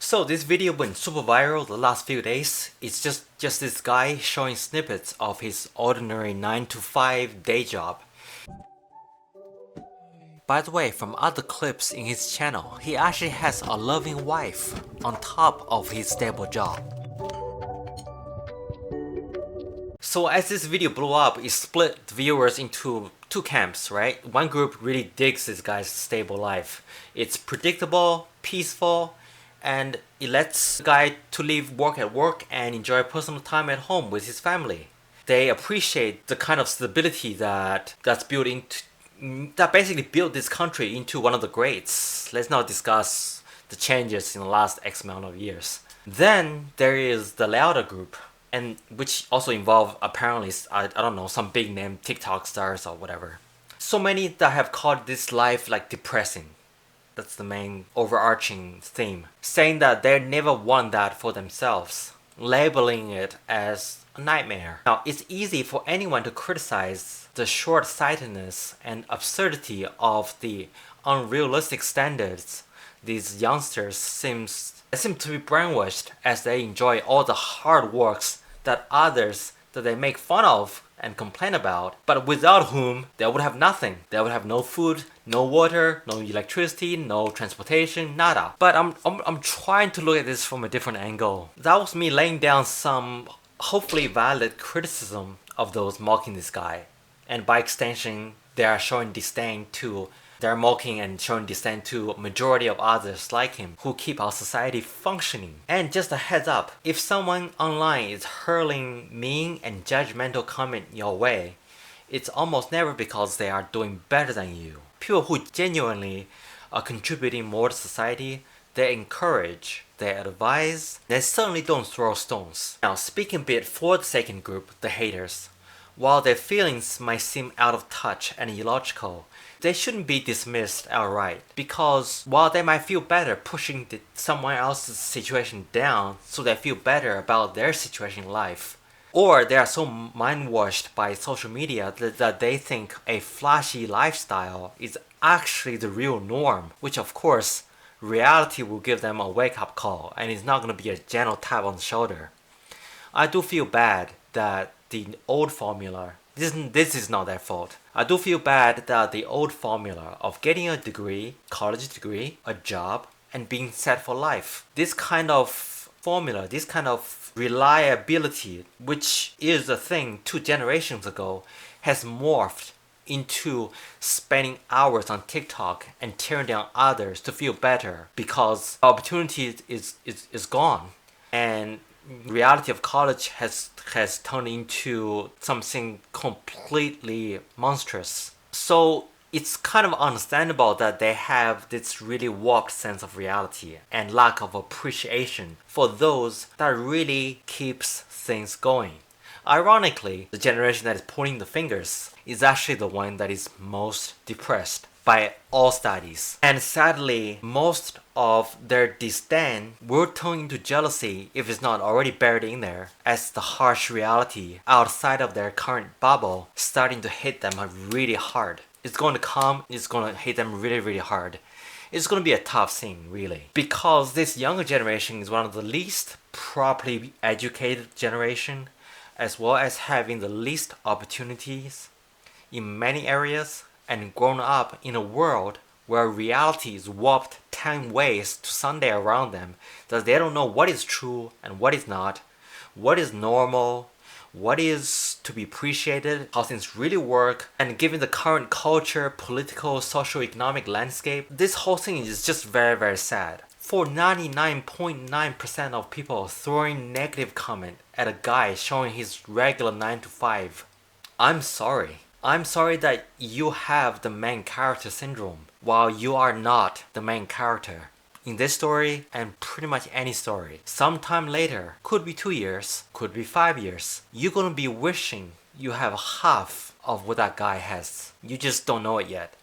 So this video went super viral the last few days. It's just this guy showing snippets of his ordinary 9 to 5 day job. By the way, from other clips in his channel, he actually has a loving wife on top of his stable job. So as this video blew up, it split the viewers into two camps, right? One group really digs this guy's stable life. It's predictable, peaceful, and it lets the guy to leave work at work and enjoy personal time at home with his family. They appreciate the kind of stability that's built into that basically built this country into one of the greats. Let's not discuss the changes in the last X amount of years. Then there is the louder group, and which also involve apparently I don't know, some big name TikTok stars or whatever. So many that have called this life like depressing. That's the main overarching theme, saying that they never want that for themselves, labeling it as a nightmare. Now, it's easy for anyone to criticize the short-sightedness and absurdity of the unrealistic standards these youngsters seem to be brainwashed as they enjoy all the hard works that others that they make fun of and complain about, but without whom they would have nothing. They would have no food, no water, no electricity, no transportation, nada. But I'm trying to look at this from a different angle. That was me laying down some hopefully valid criticism of those mocking this guy. And by extension, they're mocking and showing disdain to a majority of others like him who keep our society functioning. And just a heads up, if someone online is hurling mean and judgmental comment your way, it's almost never because they are doing better than you. People who genuinely are contributing more to society, they encourage, they advise, they certainly don't throw stones. Now, speaking a bit for the second group, the haters, while their feelings might seem out of touch and illogical, they shouldn't be dismissed outright, because while they might feel better pushing someone else's situation down so they feel better about their situation in life, or they are so mind-washed by social media that they think a flashy lifestyle is actually the real norm, which of course, reality will give them a wake-up call and it's not going to be a gentle tap on the shoulder. I do feel bad that the old formula, this is not their fault. I do feel bad that the old formula of getting a degree, college degree, a job, and being set for life, this kind of formula, this kind of reliability, which is a thing 2 generations ago, has morphed into spending hours on TikTok and tearing down others to feel better because opportunity is gone. And reality of college has turned into something completely monstrous. So it's kind of understandable that they have this really warped sense of reality and lack of appreciation for those that really keeps things going. Ironically, the generation that is pointing the fingers is actually the one that is most depressed by all studies. And sadly, most of their disdain will turn into jealousy if it's not already buried in there, as the harsh reality outside of their current bubble starting to hit them really hard. It's going to come, it's going to hit them really, really hard. It's going to be a tough thing, really. Because this younger generation is one of the least properly educated generation, as well as having the least opportunities in many areas, and grown up in a world where reality is warped 10 ways to Sunday around them, that they don't know what is true and what is not, what is normal, what is to be appreciated, how things really work. And given the current culture, political, socio-economic landscape, this whole thing is just very, very sad. For 99.9% of people throwing negative comment at a guy showing his regular 9 to 5, I'm sorry. I'm sorry that you have the main character syndrome while you are not the main character. In this story and pretty much any story, sometime later, could be 2 years, could be 5 years, you're gonna be wishing you have half of what that guy has. You just don't know it yet.